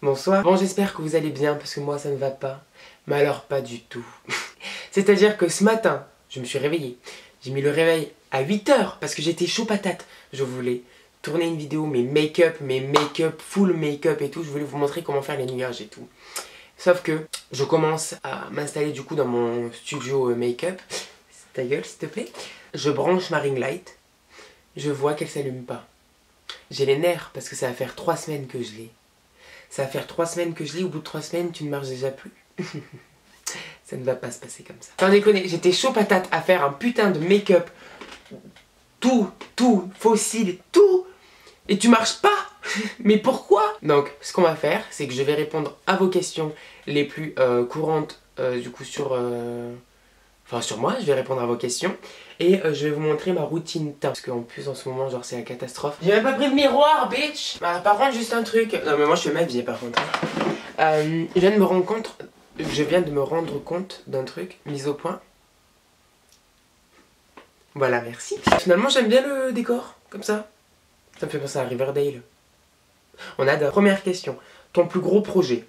Bonsoir. Bon, j'espère que vous allez bien parce que moi ça ne va pas. Mais alors pas du tout. C'est-à-dire que ce matin, je me suis réveillée. J'ai mis le réveil à 8 h parce que j'étais chaud patate. Je voulais tourner une vidéo, mes make-up, full make-up et tout. Je voulais vous montrer comment faire les nuages et tout. Sauf que je commence à m'installer du coup dans mon studio make-up. Ta gueule s'il te plaît. Je branche ma ring light. Je vois qu'elle s'allume pas. J'ai les nerfs parce que ça va faire 3 semaines que je l'ai. Ça va faire 3 semaines que je l'ai, au bout de 3 semaines, tu ne marches déjà plus. Ça ne va pas se passer comme ça. Sans déconner, j'étais chaud patate à faire un putain de make-up. Tout, fossile, tout. Et tu marches pas. Mais pourquoi? Donc, ce qu'on va faire, c'est que je vais répondre à vos questions les plus courantes, du coup, sur moi, je vais répondre à vos questions. Et je vais vous montrer ma routine teint. Parce qu'en plus, en ce moment, genre, c'est la catastrophe. J'ai même pas pris de miroir, bitch. Bah, par contre, juste un truc. Non, mais moi, je suis m'habiller, par contre. Je viens de me rendre compte d'un truc, mise au point. Voilà, merci. Finalement, j'aime bien le décor, comme ça. Ça me fait penser à Riverdale. On a de première question. Ton plus gros projet?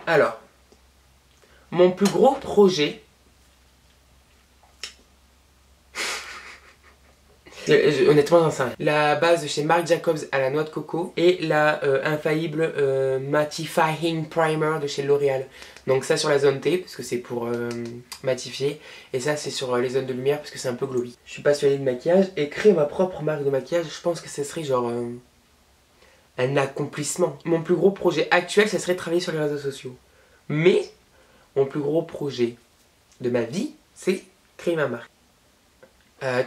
Alors, mon plus gros projet... Honnêtement, j'en sais rien. La base de chez Marc Jacobs à la noix de coco et la infaillible Mattifying Primer de chez L'Oréal. Donc ça sur la zone T parce que c'est pour matifier et ça c'est sur les zones de lumière parce que c'est un peu glowy. Je suis passionné de maquillage et créer ma propre marque de maquillage, je pense que ce serait genre un accomplissement. Mon plus gros projet actuel, ça serait de travailler sur les réseaux sociaux. Mais mon plus gros projet de ma vie, c'est créer ma marque.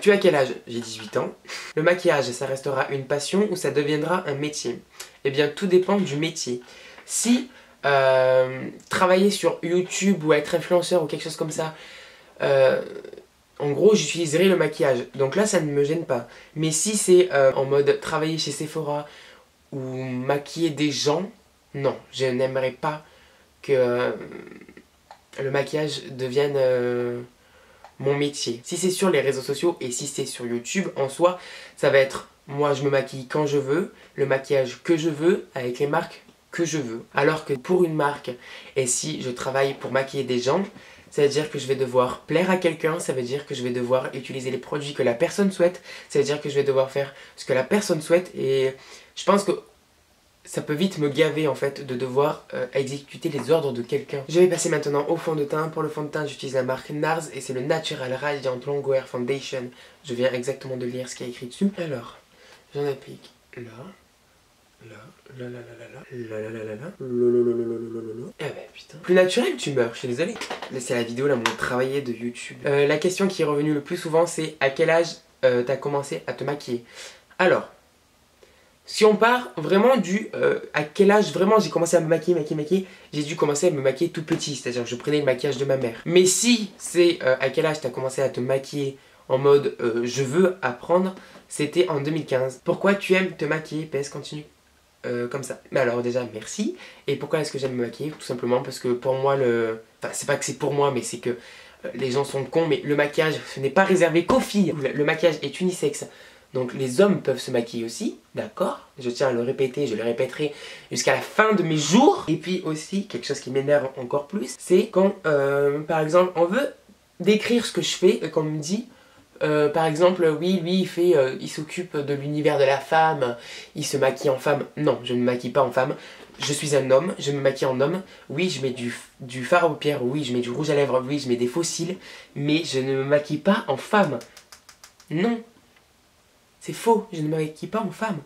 Tu as quel âge? J'ai 18 ans. Le maquillage, ça restera une passion ou ça deviendra un métier? Eh bien, tout dépend du métier. Si travailler sur YouTube ou être influenceur ou quelque chose comme ça, en gros, j'utiliserai le maquillage. Donc là, ça ne me gêne pas. Mais si c'est en mode travailler chez Sephora ou maquiller des gens, non, je n'aimerais pas que le maquillage devienne... mon métier. Si c'est sur les réseaux sociaux et si c'est sur YouTube, en soi, ça va être moi je me maquille quand je veux, le maquillage que je veux, avec les marques que je veux. Alors que pour une marque, et si je travaille pour maquiller des gens, ça veut dire que je vais devoir plaire à quelqu'un, ça veut dire que je vais devoir utiliser les produits que la personne souhaite, ça veut dire que je vais devoir faire ce que la personne souhaite et je pense que ça peut vite me gaver en fait de devoir exécuter les ordres de quelqu'un. Je vais passer maintenant au fond de teint. Pour le fond de teint, j'utilise la marque NARS et c'est le Natural Radiant Long Wear Foundation. Je viens exactement de lire ce qui est écrit dessus. Alors, j'en applique là, là. Eh ben putain. Plus naturel, tu meurs, je suis désolé. Là, c'est la vidéo, là, mon travail de YouTube. La question qui est revenue le plus souvent, c'est à quel âge t'as commencé à te maquiller? Alors, si on part vraiment du à quel âge vraiment j'ai commencé à me maquiller, j'ai dû commencer à me maquiller tout petit, c'est-à-dire que je prenais le maquillage de ma mère. Mais si c'est à quel âge tu as commencé à te maquiller en mode je veux apprendre, c'était en 2015. Pourquoi tu aimes te maquiller? PS continue comme ça. Mais alors déjà merci. Et pourquoi est-ce que j'aime me maquiller? Tout simplement parce que pour moi enfin c'est pas que c'est pour moi mais c'est que les gens sont cons, mais le maquillage ce n'est pas réservé qu'aux filles. Le maquillage est unisexe. Donc les hommes peuvent se maquiller aussi, d'accord? Je tiens à le répéter, je le répéterai jusqu'à la fin de mes jours. Et puis aussi, quelque chose qui m'énerve encore plus, c'est quand, par exemple, on veut décrire ce que je fais et qu'on me dit, par exemple, oui, lui, il s'occupe de l'univers de la femme, il se maquille en femme. Non, je ne me maquille pas en femme. Je suis un homme, je me maquille en homme. Oui, je mets du fard à paupières, oui, je mets du rouge à lèvres, oui, je mets des faux cils. Mais je ne me maquille pas en femme. Non. C'est faux, je ne me maquille pas en femme.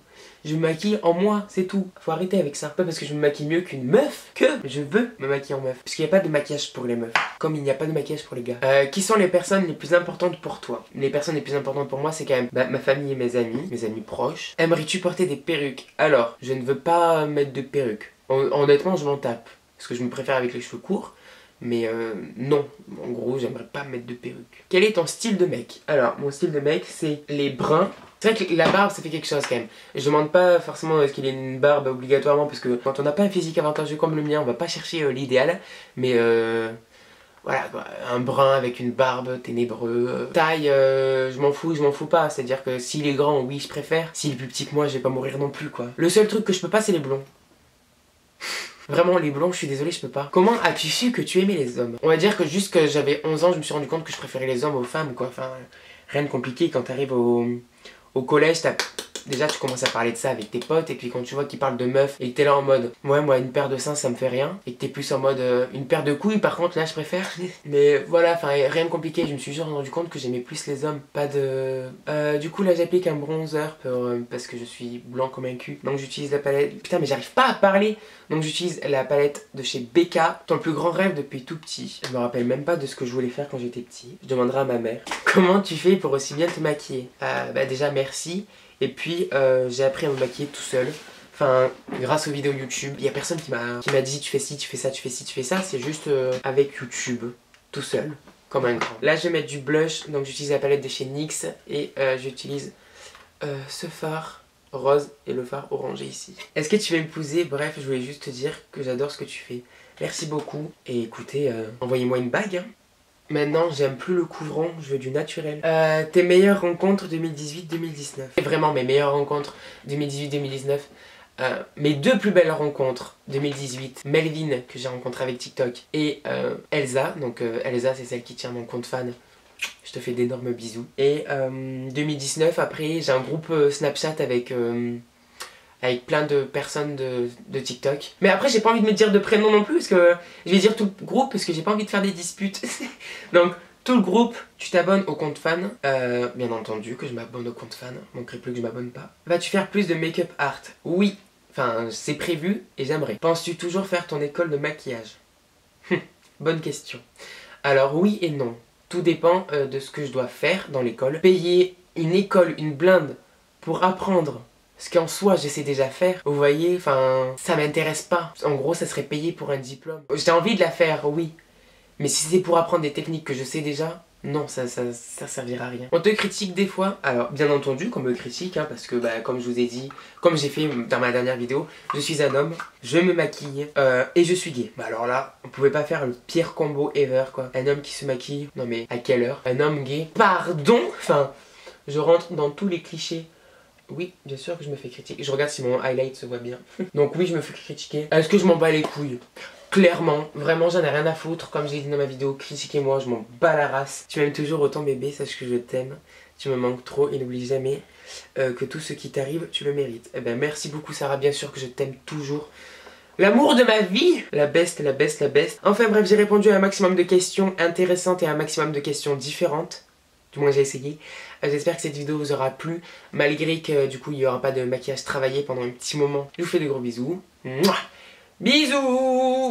Je me maquille en moi, c'est tout. Faut arrêter avec ça. Pas parce que je me maquille mieux qu'une meuf que je veux me maquiller en meuf. Parce qu'il n'y a pas de maquillage pour les meufs. Comme il n'y a pas de maquillage pour les gars. Qui sont les personnes les plus importantes pour toi? Les personnes les plus importantes pour moi, c'est quand même ma famille et mes amis proches. Aimerais-tu porter des perruques? Alors, je ne veux pas mettre de perruque. Honnêtement, je m'en tape. Parce que je me préfère avec les cheveux courts. Mais non, en gros, j'aimerais pas mettre de perruque. Quel est ton style de mec? Alors, mon style de mec, c'est les bruns. C'est vrai que la barbe, ça fait quelque chose quand même. Je demande pas forcément est-ce qu'il ait une barbe obligatoirement, parce que quand on n'a pas un physique avantageux comme le mien, on va pas chercher l'idéal. Mais Voilà quoi, un brun avec une barbe, ténébreux. Taille, je m'en fous pas. C'est-à-dire que s'il est grand, oui, je préfère. S'il est plus petit que moi, je vais pas mourir non plus quoi. Le seul truc que je peux pas, c'est les blonds. Vraiment, les blonds, je suis désolée, je peux pas. Comment as-tu su que tu aimais les hommes? On va dire que juste que j'avais 11 ans, je me suis rendu compte que je préférais les hommes aux femmes quoi. Enfin, rien de compliqué. Quand t'arrives au collège, déjà tu commences à parler de ça avec tes potes, et puis quand tu vois qu'ils parlent de meufs et que t'es là en mode ouais, moi une paire de seins ça me fait rien, et que t'es plus en mode une paire de couilles par contre là je préfère. Mais voilà, enfin rien de compliqué, je me suis juste rendu compte que j'aimais plus les hommes, pas de... du coup là j'applique un bronzer parce que je suis blanc comme un cul, donc j'utilise la palette... Putain mais j'arrive pas à parler. Donc j'utilise la palette de chez BK, ton plus grand rêve depuis tout petit. Je me rappelle même pas de ce que je voulais faire quand j'étais petit. Je demanderai à ma mère. Comment tu fais pour aussi bien te maquiller? Bah déjà merci. Et puis j'ai appris à me maquiller tout seul. Enfin, grâce aux vidéos YouTube. Il y a personne qui m'a dit tu fais ci, tu fais ça, tu fais ci, tu fais ça. C'est juste avec YouTube, tout seul, comme un grand. Là je vais mettre du blush, donc j'utilise la palette de chez NYX. Et j'utilise ce fard rose et le fard orangé ici. Est-ce que tu vas m'épouser? Bref, je voulais juste te dire que j'adore ce que tu fais. Merci beaucoup. Et écoutez, envoyez-moi une bague. Hein. Maintenant, j'aime plus le couvron, je veux du naturel. Tes meilleures rencontres 2018-2019. Vraiment, mes meilleures rencontres 2018-2019. Mes deux plus belles rencontres 2018, Melvin que j'ai rencontré avec TikTok et Elsa. Donc Elsa c'est celle qui tient mon compte fan. Je te fais d'énormes bisous. Et 2019 après j'ai un groupe Snapchat avec plein de personnes de TikTok. Mais après j'ai pas envie de me dire de prénom non plus parce que je vais dire tout le groupe parce que j'ai pas envie de faire des disputes. Donc tout le groupe, tu t'abonnes au compte fan. Bien entendu que je m'abonne au compte fan. Manquerait plus que je m'abonne pas. Vas-tu faire plus de make-up art? Oui. Enfin c'est prévu et j'aimerais. Penses-tu toujours faire ton école de maquillage? Bonne question. Alors oui et non. Tout dépend de ce que je dois faire dans l'école. Payer une école, une blinde pour apprendre ce qu'en soi je sais déjà faire, vous voyez, enfin ça m'intéresse pas. En gros ça serait payé pour un diplôme. J'ai envie de la faire, oui. Mais si c'est pour apprendre des techniques que je sais déjà, non, ça servira à rien. On te critique des fois. Alors bien entendu qu'on me critique hein, parce que bah, comme je vous ai dit, comme j'ai fait dans ma dernière vidéo, je suis un homme, je me maquille et je suis gay. Bah alors là, on pouvait pas faire le pire combo ever quoi. Un homme qui se maquille, non mais à quelle heure? Un homme gay, pardon. Enfin, je rentre dans tous les clichés. Oui, bien sûr que je me fais critiquer. Je regarde si mon highlight se voit bien. Donc oui, je me fais critiquer. Est-ce que je m'en bats les couilles? Clairement, vraiment j'en ai rien à foutre. Comme j'ai dit dans ma vidéo, critiquez-moi, je m'en bats la race. Tu m'aimes toujours autant bébé, sache que je t'aime. Tu me manques trop et n'oublie jamais que tout ce qui t'arrive, tu le mérites. Eh ben merci beaucoup Sarah, bien sûr que je t'aime toujours. L'amour de ma vie. La best, la best, la best. Enfin bref, j'ai répondu à un maximum de questions intéressantes et à un maximum de questions différentes. Du moins j'ai essayé. J'espère que cette vidéo vous aura plu. Malgré que du coup il n'y aura pas de maquillage travaillé pendant un petit moment. Je vous fais de gros bisous. Mouah. Bisous.